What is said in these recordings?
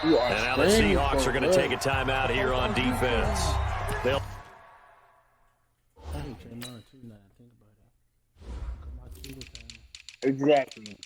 And now the Seahawks are going to take a timeout here on defense. They'll. Exactly.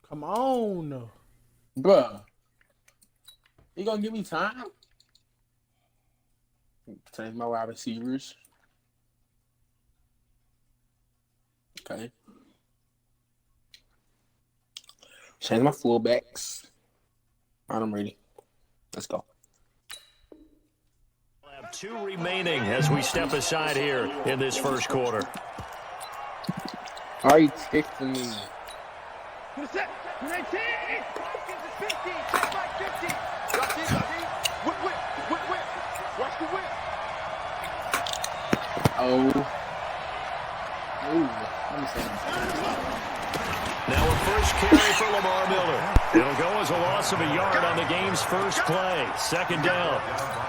Come on. Bruh. You gonna give me time? Change my wide receivers. Okay. Change my fullbacks. All right, I'm ready. Let's go. We'll have 2 remaining as we step aside here in this first quarter. Are you texting me? Oh. Now a first carry for Lamar Miller. It'll go as a loss of a yard on the game's first play. Second down.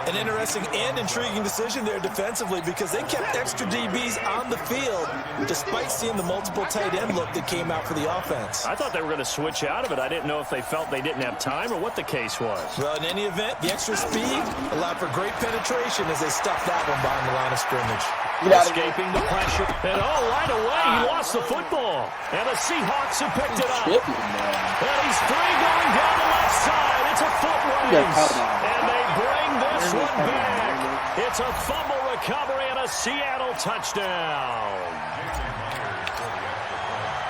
An interesting and intriguing decision there defensively because they kept extra DBs on the field despite seeing the multiple tight end look that came out for the offense. I thought they were going to switch out of it. I didn't know if they felt they didn't have time or what the case was. Well, in any event, the extra speed allowed for great penetration as they stuffed that one behind the line of scrimmage. Escaping the pressure. And right away, he lost the football. And the Seahawks have picked it up. And he's free going down the left side. It's a foot race. And they bring this one back. It's a fumble recovery and a Seattle touchdown.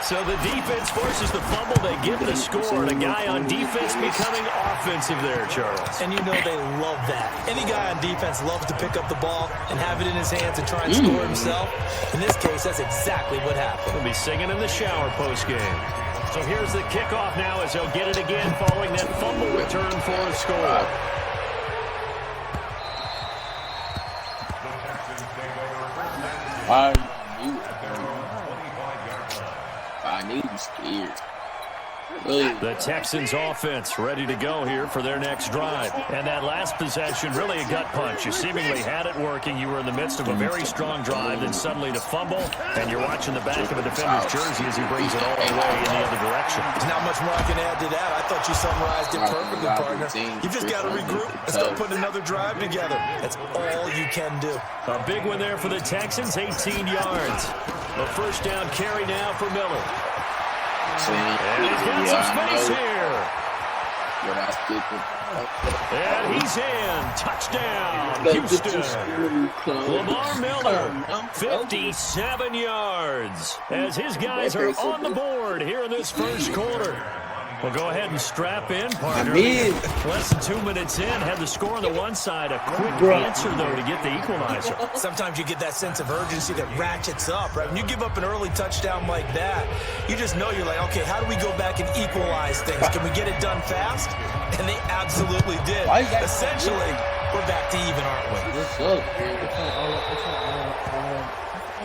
So the defense forces the fumble. They get the score. And a guy on defense becoming offensive there, Charles. And you know they love that. Any guy on defense loves to pick up the ball and have it in his hands and try and score himself. In this case, that's exactly what happened. He'll be singing in the shower post-game. So here's the kickoff now as they'll get it again following that fumble return for a score. I need to scared. The Texans offense ready to go here for their next drive. And that last possession, really a gut punch. You seemingly had it working. You were in the midst of a very strong drive, then suddenly to fumble, and you're watching the back of a defender's jersey as he brings it all the way in the other direction. There's not much more I can add to that. I thought you summarized it perfectly, partner. You just got to regroup and start putting another drive together. That's all you can do. A big one there for the Texans, 18 yards. A first down carry now for Miller. And he's got some space here. And he's in. Touchdown, Houston. Lamar Miller, 57 yards. As his guys are on the board here in this first quarter. We'll go ahead and strap in, partner. Less than 2 minutes in, had the score on the one side. A quick answer, though, to get the equalizer. Sometimes you get that sense of urgency that ratchets up, right? When you give up an early touchdown like that, you just know you're like, okay, how do we go back and equalize things? Can we get it done fast? And they absolutely did. Essentially, we're back to even, aren't we?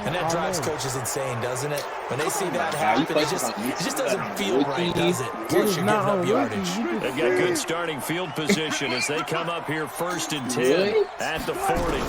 And that drives coaches insane, doesn't it? When they see that happen, it just doesn't feel right, does it? Plus, you're giving up yardage. They've got good starting field position as they come up here 1st and 10 at the 40.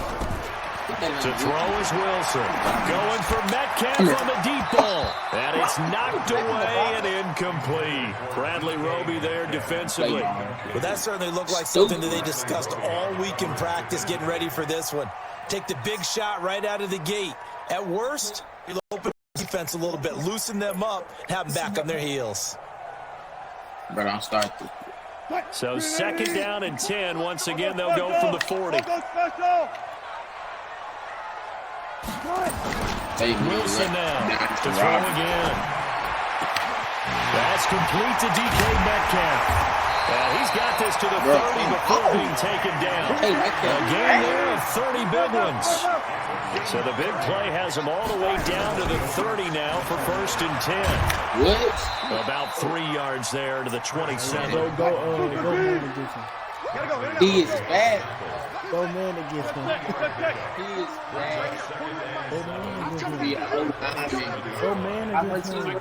To throw is Wilson. Going for Metcalf on the deep ball. And it's knocked away and incomplete. Bradley Roby there defensively. Well, that certainly looked like something that they discussed all week in practice getting ready for this one. Take the big shot right out of the gate. At worst, you'll open the defense a little bit, loosen them up, have them back on their heels. But I'll start. So 2nd down and 10. Once again, they'll go from the 40. Wilson now to throw again. That's complete to DK Metcalf. He's got this to the 30 before being taken down. A game there of 30 big ones. So the big play has him all the way down to the 30 now for 1st and 10. What? About 3 yards there to the 27. He is bad. Go man against him. He is bad. Go man against him. Be an old lineman. Go man How much against is him.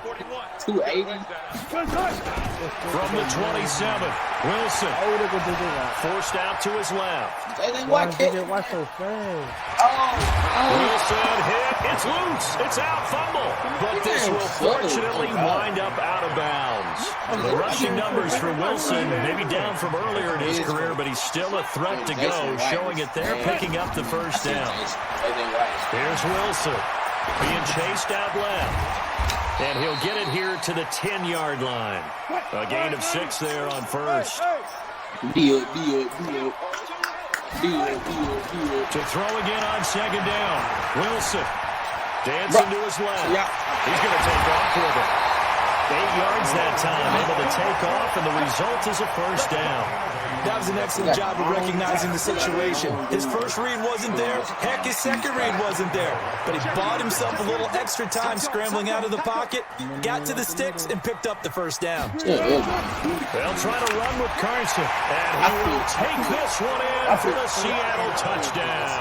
280? From the 27, Wilson Oh, look at this guy. forced out to his left. Why can't Why so fast? Wilson hit. It's loose. It's out. Fumble. But this will fortunately wind up out of bounds. The rushing numbers for Wilson, maybe down from earlier in his career, but he's still a threat to go, showing it there, picking up the first down. Here's Wilson being chased out left. And he'll get it here to the 10-yard line. A gain of 6 there on first. Deal. To throw again on second down. Wilson dancing to his left. He's going to take off with it. 8 yards that time, able to take off, and the result is a first down. That was an excellent job of recognizing the situation. His first read wasn't there. Heck, his second read wasn't there. But he bought himself a little extra time scrambling out of the pocket, got to the sticks, and picked up the first down. They'll try to run with Carson, and he will take this one in for the Seattle touchdown.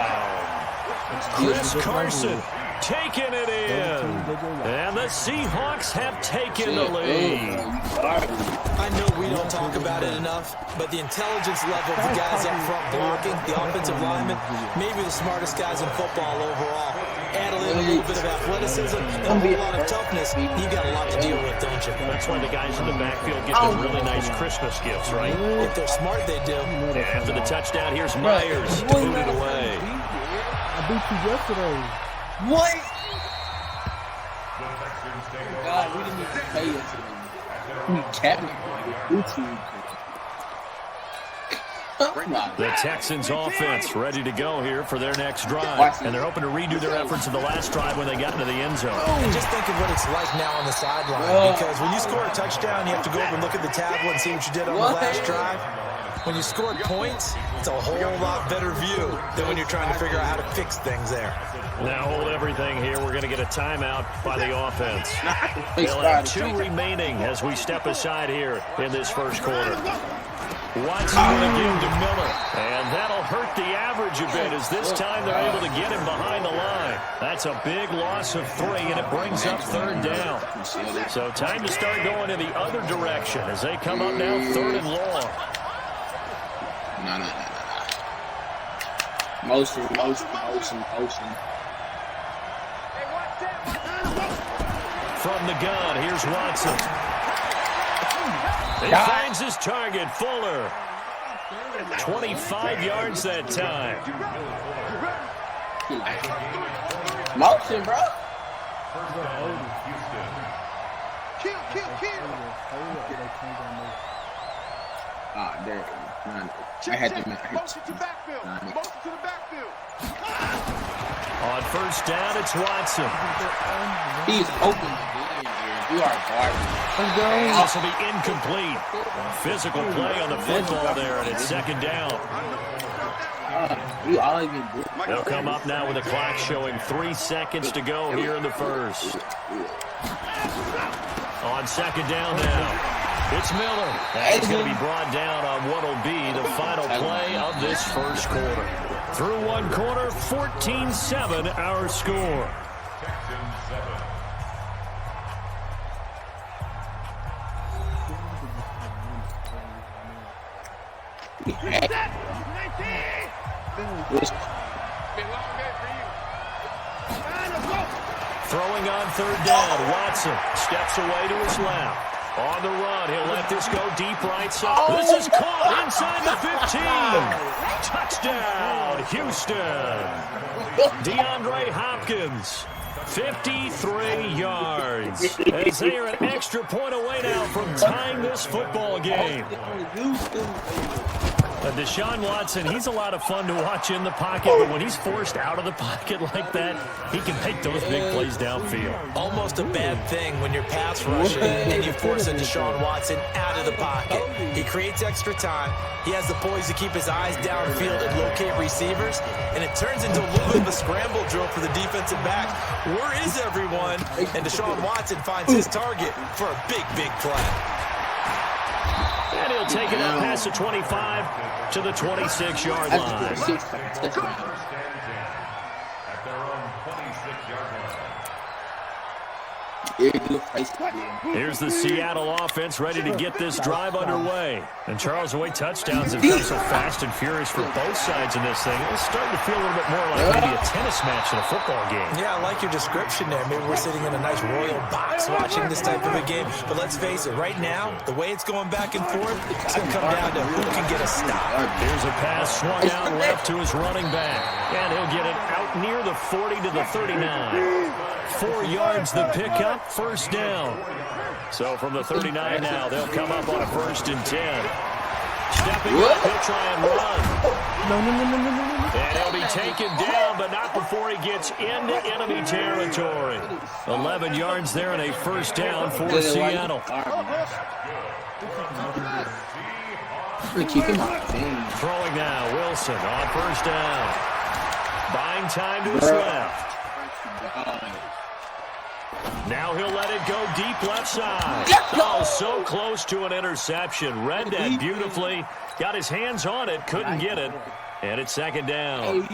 Chris Carson taking it in, and the Seahawks have taken the lead. I know we don't talk about it enough, but the intelligence level of the guys up front blocking, the offensive linemen, maybe the smartest guys in football overall. Add a little bit of athleticism and a whole lot of toughness, you got a lot to deal with, don't you? That's why the guys in the backfield get the really nice Christmas gifts, right? If they're smart, they do. And after the touchdown, here's Myers to boot it away. I beat you yesterday. What? God, we didn't even pay us. We capped The Texans offense ready to go here for their next drive. And they're hoping to redo their efforts of the last drive when they got into the end zone. And just think of what it's like now on the sideline. Because when you score a touchdown, you have to go over and look at the tablet and see what you did on the last drive. When you scored points, it's a whole lot better view than when you're trying to figure out how to fix things there. Now hold everything here. We're going to get a timeout by the offense. They'll have 2 remaining as we step aside here in this first quarter. Watson going to give to Miller, and that'll hurt the average a bit as this time they're able to get him behind the line. That's a big loss of 3, and it brings up 3rd down. So time to start going in the other direction as they come up now 3rd and long. No. Motion. From the gun, here's Watson. He finds his target, Fuller. 25 yards that time. Motion, bro. There. I had to make On first down, it's Watson. He's open again. You are garbage. This will be incomplete. Physical play on the football there, and it's 2nd down. They'll come up now with the clock showing 3 seconds to go here in the first. On 2nd down now, it's Miller. That's going to be brought down on what will be the final play of this first quarter. Through 1 quarter, 14-7 our score. Throwing on 3rd down, Watson steps away to his left. On the run, he'll let this go deep right side. This is caught inside the 15. Touchdown, Houston. DeAndre Hopkins, 53 yards. As they are an extra point away now from tying this football game. Deshaun Watson, he's a lot of fun to watch in the pocket, but when he's forced out of the pocket like that, he can make those big plays downfield. Almost a bad thing when you're pass rushing and you force a Deshaun Watson out of the pocket. He creates extra time. He has the poise to keep his eyes downfield and locate receivers, and it turns into a little bit of a scramble drill for the defensive back. Where is everyone? And Deshaun Watson finds his target for a big, big play. And he'll take it up past the 25 to the 26-yard line. Here's the Seattle offense ready to get this drive underway. And Charles, the way touchdowns have come so fast and furious for both sides in this thing, it's starting to feel a little bit more like maybe a tennis match in a football game. Yeah, I like your description there. Maybe we're sitting in a nice royal box watching this type of a game. But let's face it, right now, the way it's going back and forth, it's going to come down to who can get a stop. Here's a pass swung out left to his running back. And he'll get it out near the 40 to the 39. 4 yards the pickup, first down. So from the 39 now, they'll come up on a 1st and 10. Stepping up, he'll try and run. No. And he'll be taken down, but not before he gets into enemy territory. 11 yards there and a 1st down for Seattle. Throwing now, Wilson on 1st down. Buying time to his left. Now he'll let it go deep left side. Oh, so close to an interception. Read that beautifully. Got his hands on it, couldn't get it. And it's 2nd down.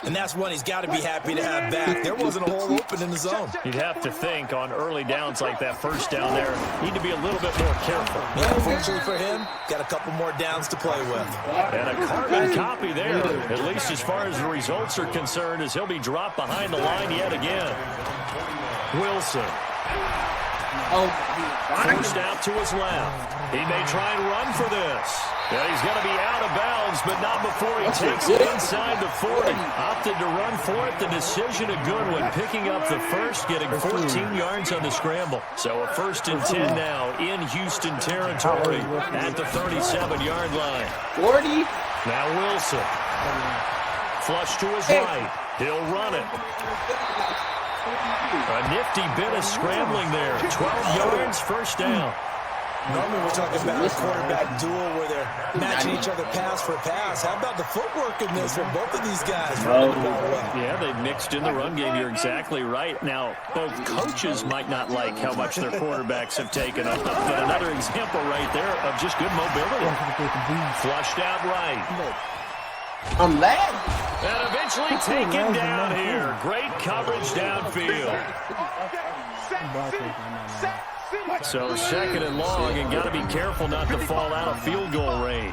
And that's one he's got to be happy to have back. There wasn't a hole open in the zone. You'd have to think on early downs like that 1st down there, need to be a little bit more careful. Yeah, fortunately for him, got a couple more downs to play with. And a carbon copy there, at least as far as the results are concerned, as he'll be dropped behind the line yet again. Wilson. First out to his left. He may try and run for this. And he's going to be out of bounds, but not before he takes it inside the 40. Opted to run for it. The decision a good one, picking up the first, getting 14 yards on the scramble. So a 1st and 10 now in Houston territory at the 37-yard line. 40. Now Wilson. Flush to his right. He'll run it. A nifty bit of scrambling there. 12 yards, 1st down. Normally we're talking about a quarterback duel where they're matching each other pass for pass. How about the footwork in this for both of these guys? Yeah, they mixed in the run game. You're exactly right. Now, both coaches might not like how much their quarterbacks have taken up, but another example right there of just good mobility. Flushed out right. I'm laughing. And eventually taken down here. Great coverage downfield. So 2nd and long, and got to be careful not to fall out of field goal range.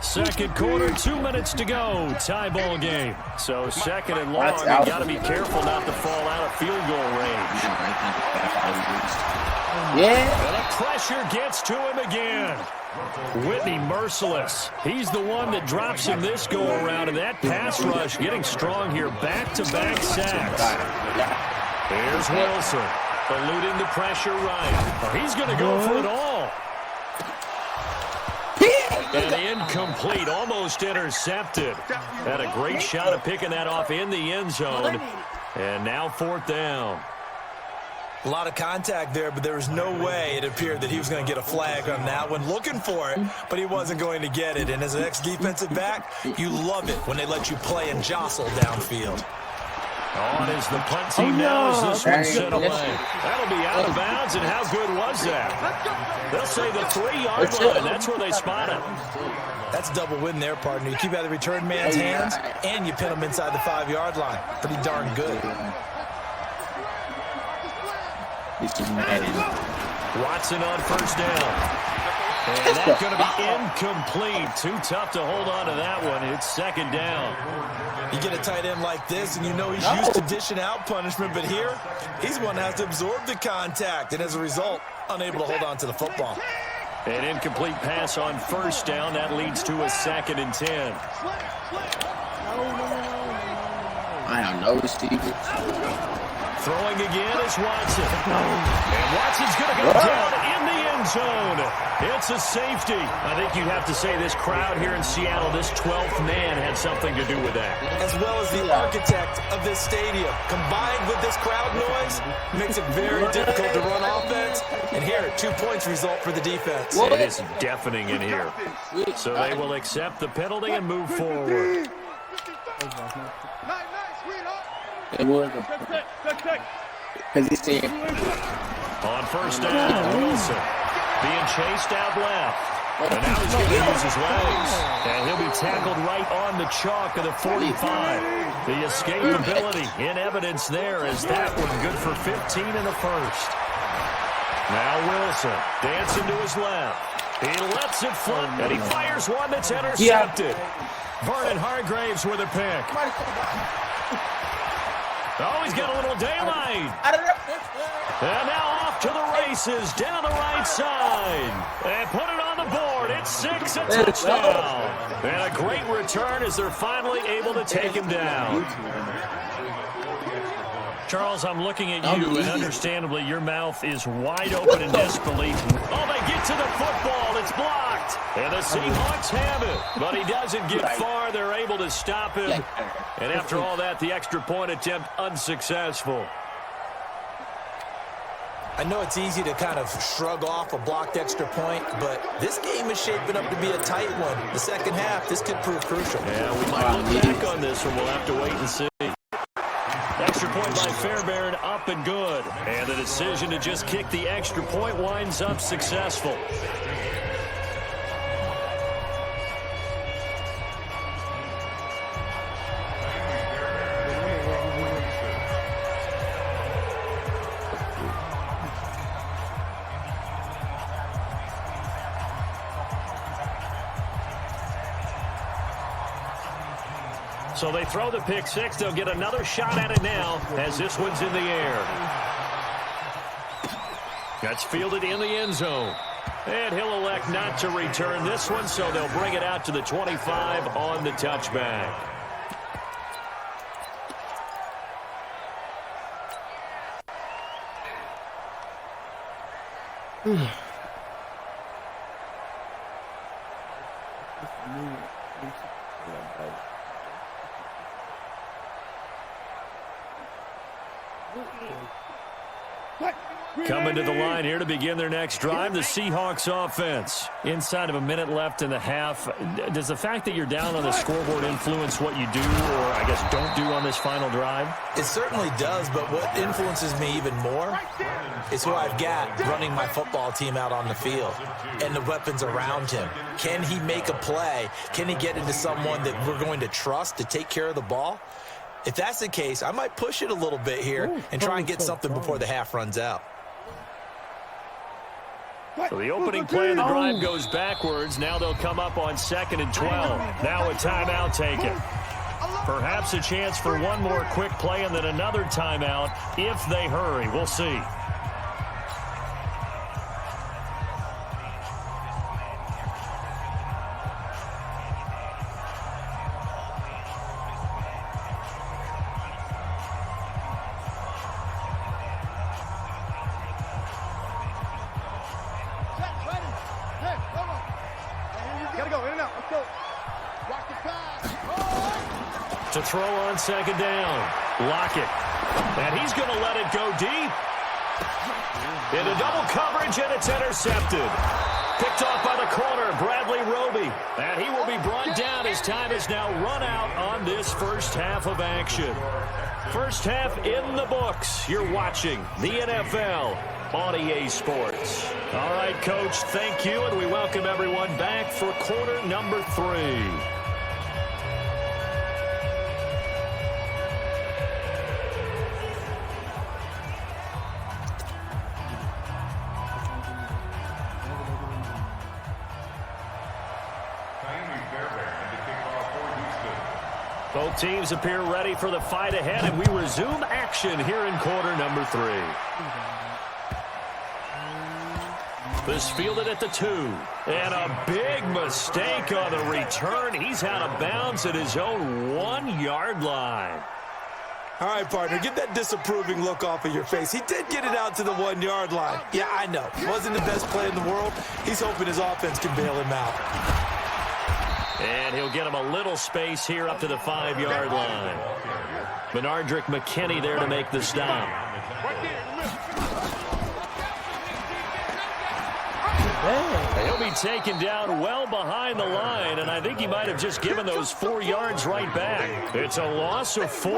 2nd quarter, 2 minutes to go. Tie ball game. So 2nd and long, and got to be careful not to fall out of field goal range. Yeah. And the pressure gets to him again. Whitney merciless. He's the one that drops him this go-around, and that pass rush getting strong here. Back-to-back sacks. Here's Wilson. Eluding the pressure right. He's going to go for it all. And incomplete, almost intercepted. Had a great shot of picking that off in the end zone. And now 4th down. A lot of contact there, but there was no way it appeared that he was going to get a flag on that one. Looking for it, but he wasn't going to get it. And as an ex-defensive back, you love it when they let you play and jostle downfield. On is the punt team now as this one's set away. That'll be out of bounds, and how good was that? They'll say the 3-yard line. That's where they spot it. That's a double win there, partner. You keep out of the return man's hands, and you pin him inside the 5-yard line. Pretty darn good. Watson on 1st down. And that's going to be incomplete. Too tough to hold on to that one. It's 2nd down. You get a tight end like this, and you know he's used to dishing out punishment, but here, he's one that has to absorb the contact, and as a result, unable to hold on to the football. An incomplete pass on 1st down. That leads to a 2nd and 10. I don't know, Steve. Throwing again is Watson. And Watson's going to go down in the end zone. It's a safety. I think you'd have to say this crowd here in Seattle, this 12th man had something to do with that. As well as the architect of this stadium. Combined with this crowd noise, makes it very difficult to run offense. And here, 2 points result for the defense. It is deafening in here. So they will accept the penalty and move forward. It was because he's saying on 1st down, Wilson being chased out left. And now he's going to use his legs. And he'll be tackled right on the chalk of the 45. The escapability in evidence there as that one good for 15 in the first. Now Wilson dancing to his left. He lets it float, and he fires one that's intercepted. Vernon Hargraves with a pick. Oh, he's got a little daylight. And now off to the races down the right side. And put it on the board. It's 6, a touchdown. And a great return as they're finally able to take him down. Charles, I'm looking at you, and understandably, your mouth is wide open in disbelief. Oh, they get to the football. It's blocked. And the Seahawks have it. But he doesn't get far. They're able to stop him. And after all that, the extra point attempt unsuccessful. I know it's easy to kind of shrug off a blocked extra point, but this game is shaping up to be a tight one. The second half, this could prove crucial. Yeah, we might look back on this one. We'll have to wait and see. Extra point by Fairbairn, up and good. And the decision to just kick the extra point winds up successful. So they throw the pick six. They'll get another shot at it now as this one's in the air. That's fielded in the end zone. And he'll elect not to return this one, so they'll bring it out to the 25 on the touchback. Coming to the line here to begin their next drive, the Seahawks offense. Inside of a minute left in the half, does the fact that you're down on the scoreboard influence what you do, or I guess don't do on this final drive? It certainly does, but what influences me even more is who I've got running my football team out on the field and the weapons around him. Can he make a play? Can he get into someone that we're going to trust to take care of the ball? If that's the case, I might push it a little bit here and try and get something before the half runs out. So the opening play of the drive goes backwards. Now they'll come up on 2nd and 12. Now a timeout taken. Perhaps a chance for one more quick play and then another timeout if they hurry. We'll see. To throw on 2nd down. Lockett. And he's going to let it go deep. Into double coverage, and it's intercepted. Picked off by the corner, Bradley Roby. And he will be brought down as time has now run out on this first half of action. First half in the books. You're watching the NFL on EA Sports. All right, Coach, thank you, and we welcome everyone back for quarter number 3. Both teams appear ready for the fight ahead, and we resume action here in quarter number 3. This fielded at the 2. And a big mistake on the return. He's out of bounds at his own 1-yard line. All right, partner, get that disapproving look off of your face. He did get it out to the 1-yard line. Yeah, I know. Wasn't the best play in the world. He's hoping his offense can bail him out. And he'll get him a little space here up to the 5-yard line. Benardrick McKinney there to make the stop. bad. He'll be taken down well behind the line, and I think he might have just given those 4 yards right back. It's a loss of 4.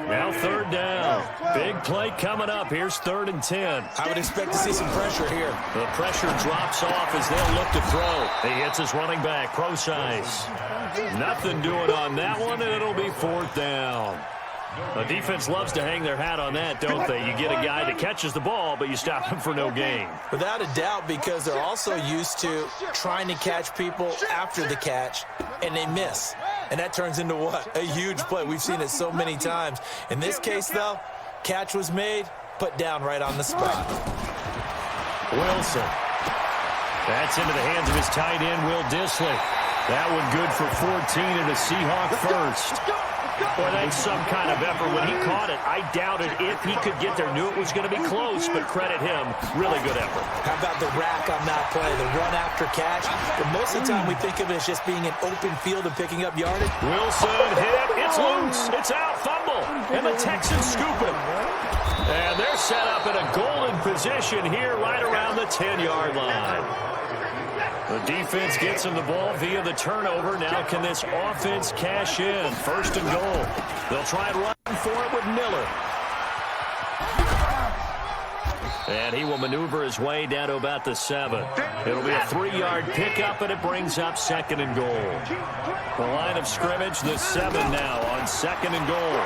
Now 3rd down. Big play coming up. Here's 3rd and 10. I would expect to see some pressure here. The pressure drops off as they'll look to throw. He hits his running back, Subscibe. Nothing doing on that one, and it'll be 4th down. The defense loves to hang their hat on that, don't they? You get a guy that catches the ball, but you stop him for no gain. Without a doubt, because they're also used to trying to catch people after the catch, and they miss. And that turns into what? A huge play. We've seen it so many times. In this case, though, catch was made, put down right on the spot. Wilson. That's into the hands of his tight end, Will Dissly. That one good for 14 and a Seahawk first. Boy, that's some kind of effort. When he caught it, I doubted if he could get there. Knew it was going to be close, but credit him. Really good effort. How about the rack on that play, the run after catch? But most of the time we think of it as just being an open field and picking up yardage. Wilson hit. It's loose. It's out. Fumble. And the Texans scoop it. And they're set up in a golden position here right around the 10-yard line. The defense gets him the ball via the turnover. Now can this offense cash in? 1st and goal. They'll try and run for it with Miller. And he will maneuver his way down to about the 7. It'll be a 3-yard pickup, and it brings up 2nd and goal. The line of scrimmage, the 7 now on 2nd and goal.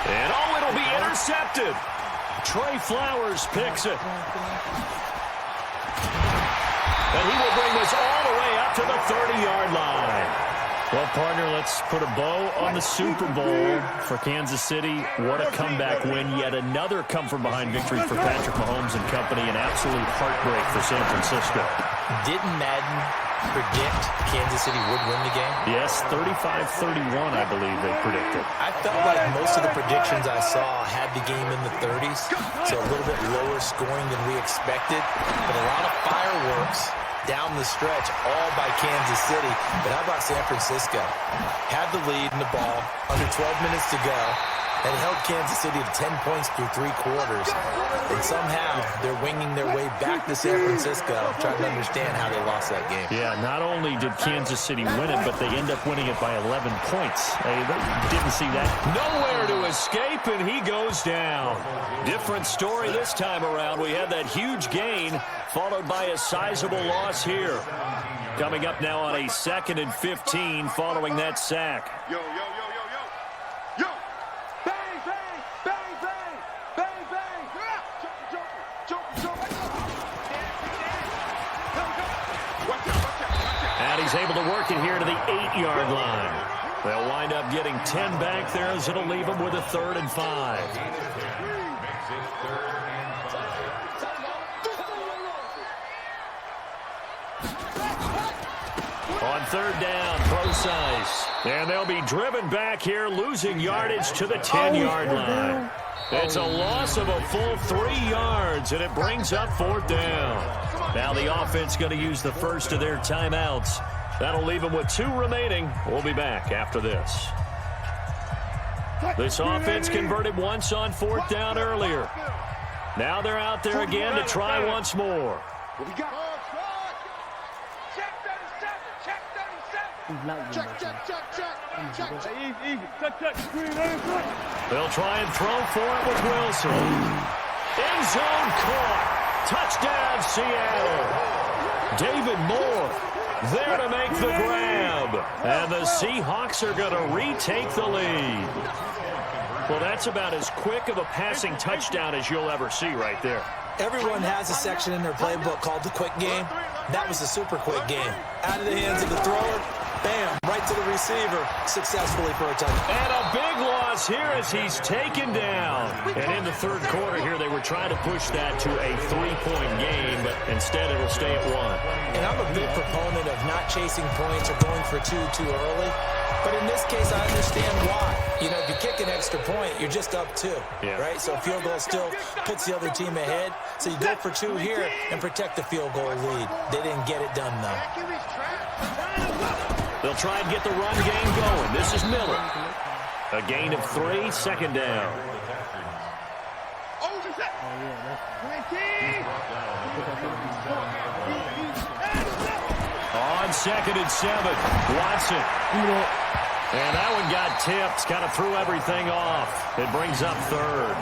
And it'll be intercepted. Trey Flowers picks it. And he will bring this all the way up to the 30-yard line. Well, partner, let's put a bow on the Super Bowl for Kansas City. What a comeback win. Yet another come-from-behind victory for Patrick Mahomes and company. An absolute heartbreak for San Francisco. Didn't Madden predict Kansas City would win the game? Yes, 35-31, I believe they predicted. I felt like most of the predictions I saw had the game in the 30s, so a little bit lower scoring than we expected, but a lot of fireworks down the stretch, all by Kansas City. But how about San Francisco? Had the lead in the ball, under 12 minutes to go, and held Kansas City to 10 points through 3 quarters. And somehow they're winging their way back to San Francisco, trying to understand how they lost that game. Yeah, not only did Kansas City win it, but they end up winning it by 11 points. They didn't see that. Nowhere to escape, and he goes down. Different story this time around. We had that huge gain, followed by a sizable loss here. Coming up now on a 2nd and 15 following that sack. Yo, yo, yo, yo, yo. Yo. Bang, bang, bang, bang, bang, bang. Jump, jump, jump. And he's able to work it here to the 8-yard line. They'll wind up getting 10 back there as it'll leave them with a 3rd and 5. On 3rd down, Subscibe. And they'll be driven back here, losing yardage to the 10-yard line. It's a loss of a full 3 yards, and it brings up 4th down. Now the offense going to use the first of their timeouts. That'll leave them with 2 remaining. We'll be back after this. This offense converted once on 4th down earlier. Now they're out there again to try once more. What we got? They'll try and throw for it with Wilson. End zone caught. Touchdown, Seattle. David Moore there to make the grab. And the Seahawks are going to retake the lead. Well, that's about as quick of a passing touchdown as you'll ever see right there. Everyone has a section in their playbook called the quick game. That was a super quick game. Out of the hands of the thrower, bam, right to the receiver, successfully for a touchdown. And a big loss here as he's taken down. And in the 3rd quarter here, they were trying to push that to a 3-point game, but instead it'll stay at 1. And I'm a big proponent of not chasing points or going for 2 too early. But in this case, I understand why. You know, if you kick an extra point, you're just up 2, right? So a field goal still puts the other team ahead. So you go for 2 here and protect the field goal lead. They didn't get it done, though. They'll try and get the run game going. This is Miller. A gain of 3, 2nd down. yeah, On 2nd and 7, Watson. And that one got tipped. Kind of threw everything off. It brings up 3rd.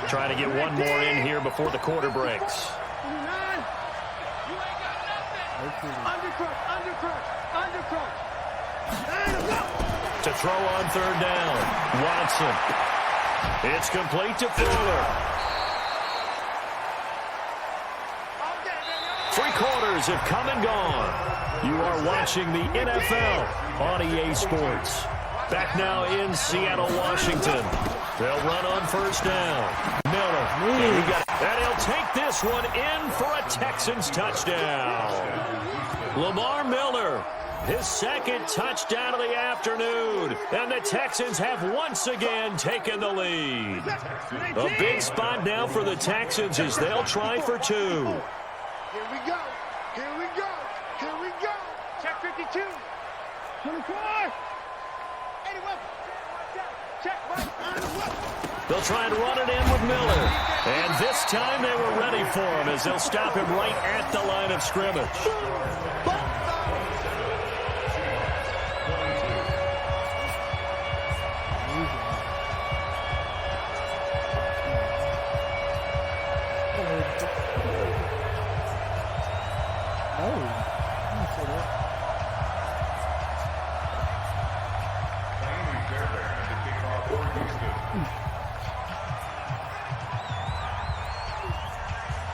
Trying to get one more in here before the quarter breaks. To throw on 3rd down. Watson. It's complete to Fuller. 3 quarters have come and gone. You are watching the NFL on EA Sports. Back now in Seattle, Washington. They'll run on 1st down. Miller. And he'll take this one in for a Texans touchdown. Lamar Miller, his 2nd touchdown of the afternoon. And the Texans have once again taken the lead. A big spot now for the Texans as they'll try for 2. Here we go. Here we go. Here we go. Check 52. 24. 81. Check right. They'll try and run it in with Miller. And this time they were ready for him as they'll stop him right at the line of scrimmage.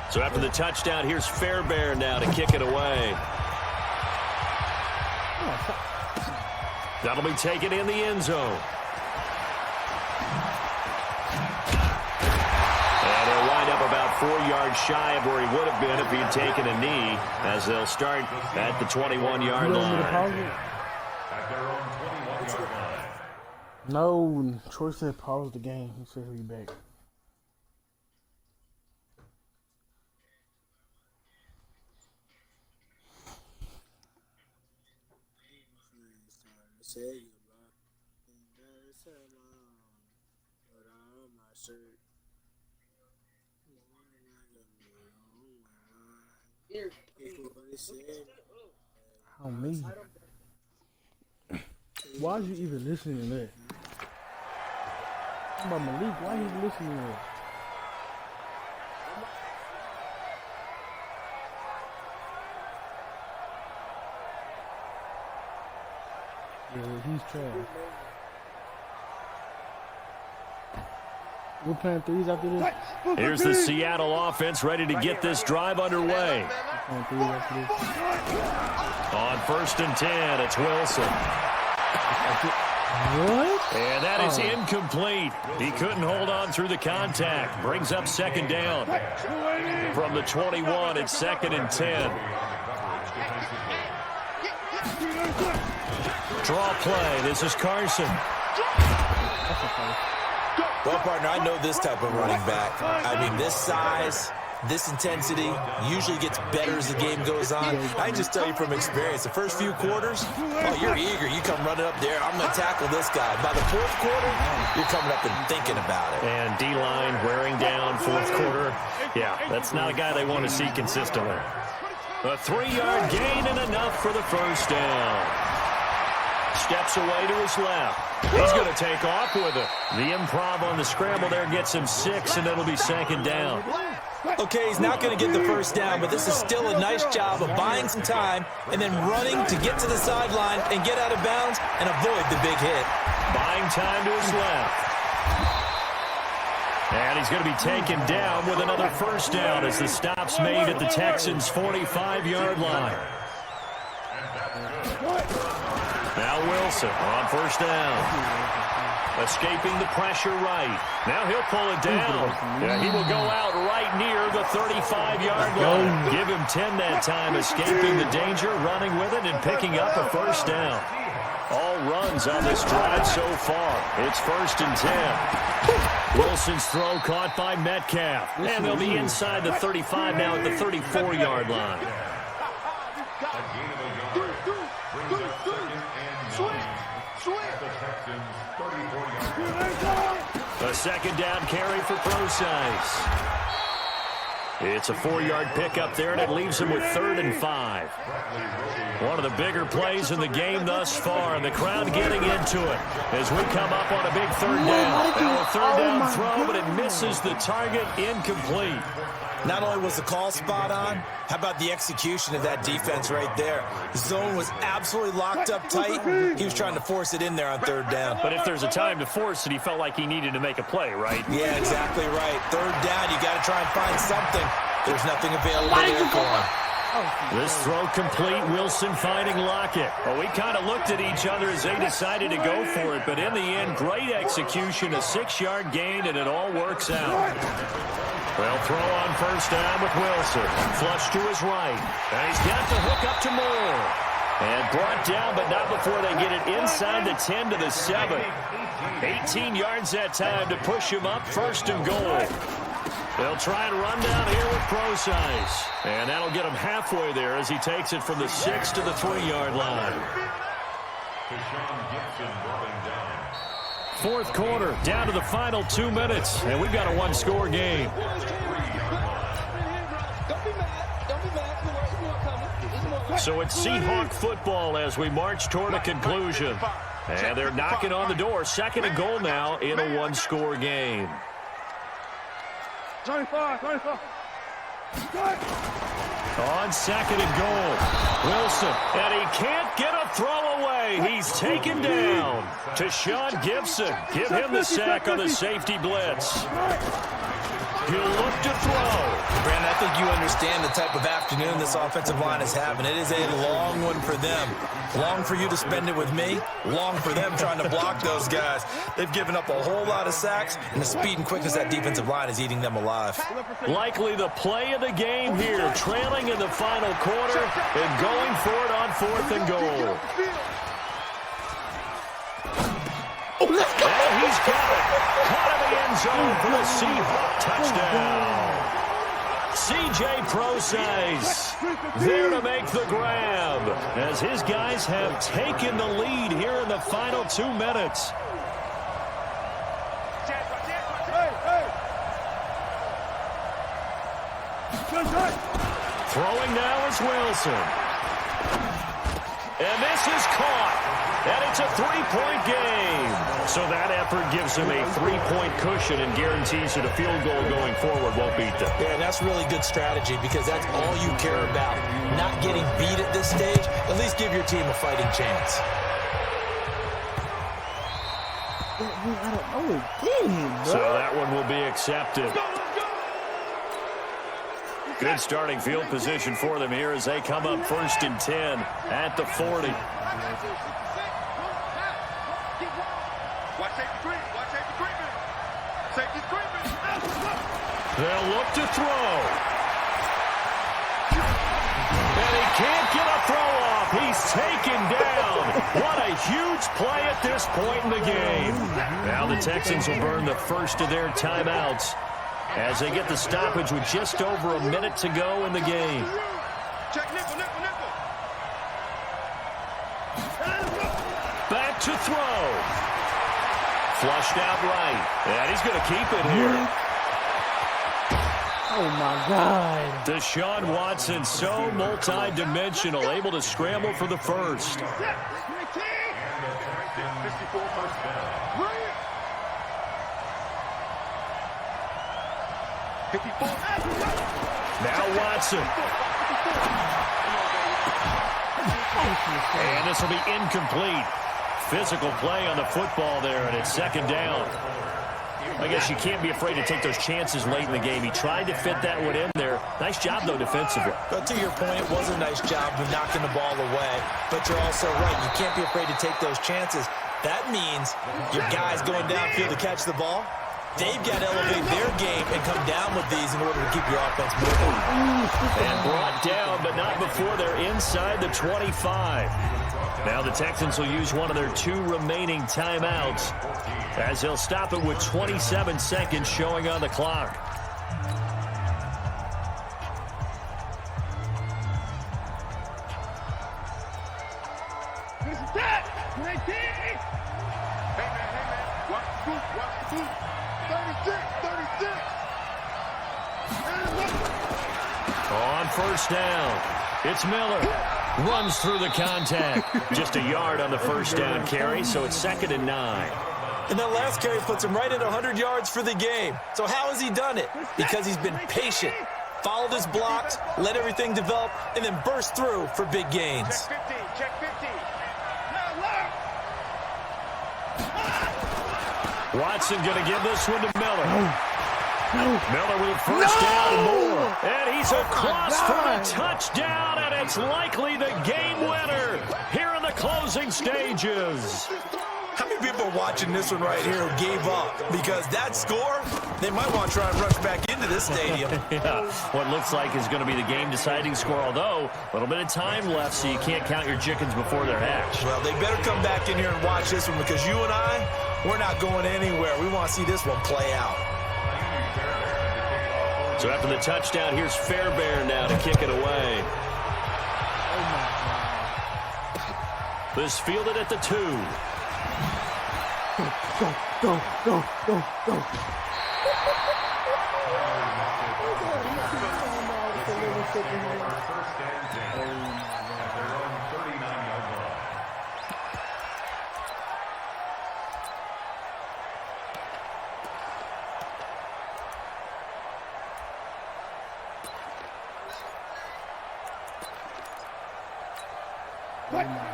So after the touchdown, here's Fairbairn now to kick it away. That'll be taken in the end zone. And he'll wind up about 4 yards shy of where he would have been if he had taken a knee, as they'll start at the 21-yard line. No, Troy said pause the game. He said he'll be back. Oh, me. Why are you even listening to that? About Malik, why are you listening to that? Yeah, he's trash. We're playing threes after this. Here's the Seattle offense ready to get this drive underway. We're playing threes after this. On 1st and 10, it's Wilson. What? And that is incomplete. He couldn't hold on through the contact. Brings up 2nd down. From the 21, it's 2nd and 10. Draw play. This is Carson. Well, partner, I know this type of running back. I mean, this size, this intensity usually gets better as the game goes on. I can just tell you from experience, the first few quarters, oh, you're eager. You come running up there. I'm going to tackle this guy. By the 4th quarter, you're coming up and thinking about it. And D-line wearing down 4th quarter. Yeah, that's not a guy they want to see consistently. A 3-yard gain and enough for the 1st down. Steps away to his left. He's going to take off with it. The improv on the scramble there gets him 6, and it'll be 2nd down. Okay, he's not going to get the 1st down, but this is still a nice job of buying some time and then running to get to the sideline and get out of bounds and avoid the big hit. Buying time to his left. And he's going to be taken down with another 1st down as the stop's made at the Texans' 45-yard line. Now Wilson on 1st down. Escaping the pressure right. Now he'll pull it down. Yeah, he will go out right near the 35-yard line. Give him 10 that time, escaping the danger, running with it, and picking up a 1st down. All runs on this drive so far. It's 1st and 10. Wilson's throw caught by Metcalf. And they'll be inside the 35 now at the 34-yard line. Switch. A second down carry for Subscibe. It's a 4-yard pickup there, and it leaves him with 3rd and 5. One of the bigger plays in the game thus far, and the crowd getting into it as we come up on a big 3rd down. Now a 3rd down throw, but it misses the target, incomplete. Not only was the call spot on, how about the execution of that defense right there? The zone was absolutely locked up tight. He was trying to force it in there on 3rd down. But if there's a time to force it, he felt like he needed to make a play, right? Yeah, exactly right. 3rd down, you got to try and find something. There's nothing available there for him. This throw complete, Wilson finding Lockett. Well, we kind of looked at each other as they decided to go for it, but in the end, great execution, a 6-yard gain, and it all works out. Well, throw on 1st down with Wilson. Flush to his right. And he's got the hook up to Moore. And brought down, but not before they get it inside the 10 to the 7. 18 yards that time to push him up, 1st and goal. They'll try and run down here with Subscibe. And that'll get him halfway there as he takes it from the 6 to the 3-yard line. 4th quarter, down to the final 2 minutes, and we've got a 1-score game. So it's Seahawk football as we march toward a conclusion. And they're knocking on the door. 2nd and goal now in a 1-score game. 25. On 2nd and goal, Wilson, and he can't get a throw away. He's taken down. To Sean Gibson, give him the sack on the safety blitz. He'll look to throw. Brandon, I think you understand the type of afternoon this offensive line is having. It is a long one for them. Long for you to spend it with me. Long for them trying to block those guys. They've given up a whole lot of sacks, and the speed and quickness of that defensive line is eating them alive. Likely the play of the game here, trailing in the final quarter and going for it on 4th and goal. Oh, let's go. And he's got it. Caught in the end zone for the Seahawk touchdown. C.J. Subscibe there to make the grab as his guys have taken the lead here in the final 2 minutes. Throwing now is Wilson. And this is caught. And it's a 3-point game. So that effort gives him a 3-point cushion and guarantees that a field goal going forward won't beat them. Yeah, that's really good strategy because that's all you care about. Not getting beat at this stage. At least give your team a fighting chance. So that one will be accepted. Good starting field position for them here as they come up 1st and 10 at the 40. They'll look to throw. And he can't get a throw off. He's taken down. What a huge play at this point in the game. Now the Texans will burn the first of their timeouts as they get the stoppage with just over a minute to go in the game. Back to throw. Flushed out right. And he's going to keep it here. Oh, my God. Deshaun Watson, so multi-dimensional, able to scramble for the first. Now Watson. And this will be incomplete. Physical play on the football there, and it's 2nd down. I guess you can't be afraid to take those chances late in the game. He tried to fit that one in there. Nice job, though, defensively. But to your point, it was a nice job of knocking the ball away. But you're also right. You can't be afraid to take those chances. That means your guys going downfield to catch the ball, they've got to elevate their game and come down with these in order to keep your offense moving. And brought down, but not before they're inside the 25. Now the Texans will use one of their 2 remaining timeouts as they'll stop it with 27 seconds showing on the clock. On first down, it's Miller. Runs through the contact. Just a yard on the first down carry, so it's 2nd and 9. And that last carry puts him right at 100 yards for the game. So how has he done it? Because he's been patient, followed his blocks, let everything develop, and then burst through for big gains. Check 50, check 50. Watson going to give this one to Miller. Miller with first down and more. And he's across for a touchdown, and it's likely the game winner here in the closing stages. How many people are watching this one right here who gave up? Because that score, they might want to try and rush back into this stadium. Yeah, what looks like is going to be the game-deciding score, although a little bit of time left, so you can't count your chickens before they're hatched. Well, they better come back in here and watch this one, because you and I, we're not going anywhere. We want to see this one play out. So after the touchdown, here's Fairbairn now to kick it away. This fielded at the 2. Go.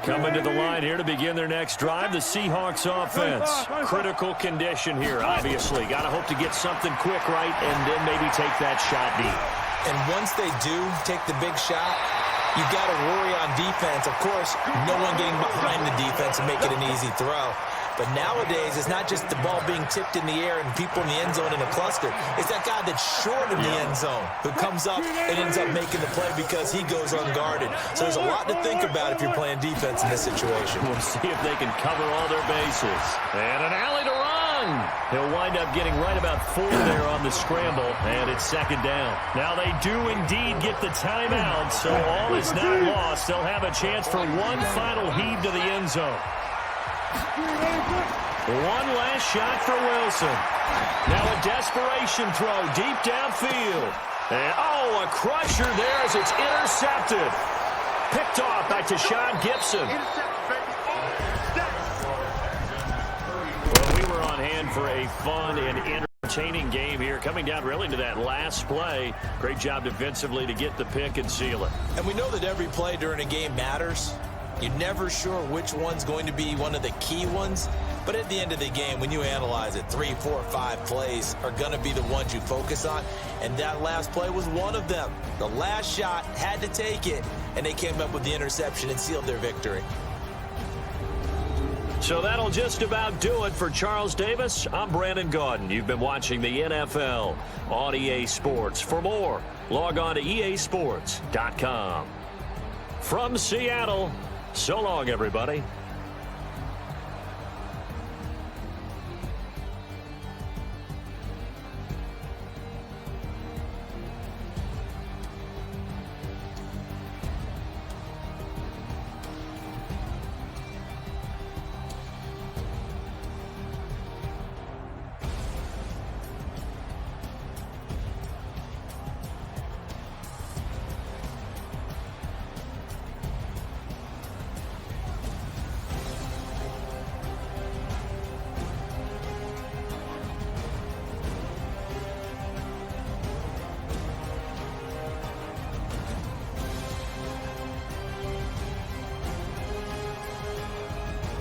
Coming to the line here to begin their next drive, the Seahawks offense. Critical condition here, obviously. Got to hope to get something quick right and then maybe take that shot deep. And once they do take the big shot, you've got to worry on defense. Of course, no one getting behind the defense and make it an easy throw. But nowadays, it's not just the ball being tipped in the air and people in the end zone in a cluster. It's that guy that's short in the end zone who comes up and ends up making the play because he goes unguarded. So there's a lot to think about if you're playing defense in this situation. We'll see if they can cover all their bases. And an alley to run. He'll wind up getting right about 4 there on the scramble, and it's 2nd down. Now they do indeed get the timeout, so all is not lost. They'll have a chance for one final heave to the end zone. One last shot for Wilson. Now a desperation throw deep downfield. And, a crusher there as it's intercepted. Picked off by Tashawn Gibson. Well, we were on hand for a fun and entertaining game here. Coming down really to that last play. Great job defensively to get the pick and seal it. And we know that every play during a game matters. You're never sure which one's going to be one of the key ones. But at the end of the game, when you analyze it, 3, 4, 5 plays are going to be the ones you focus on. And that last play was one of them. The last shot had to take it, and they came up with the interception and sealed their victory. So that'll just about do it for Charles Davis. I'm Brandon Gaudin. You've been watching the NFL on EA Sports. For more, log on to easports.com. From Seattle, so long, everybody.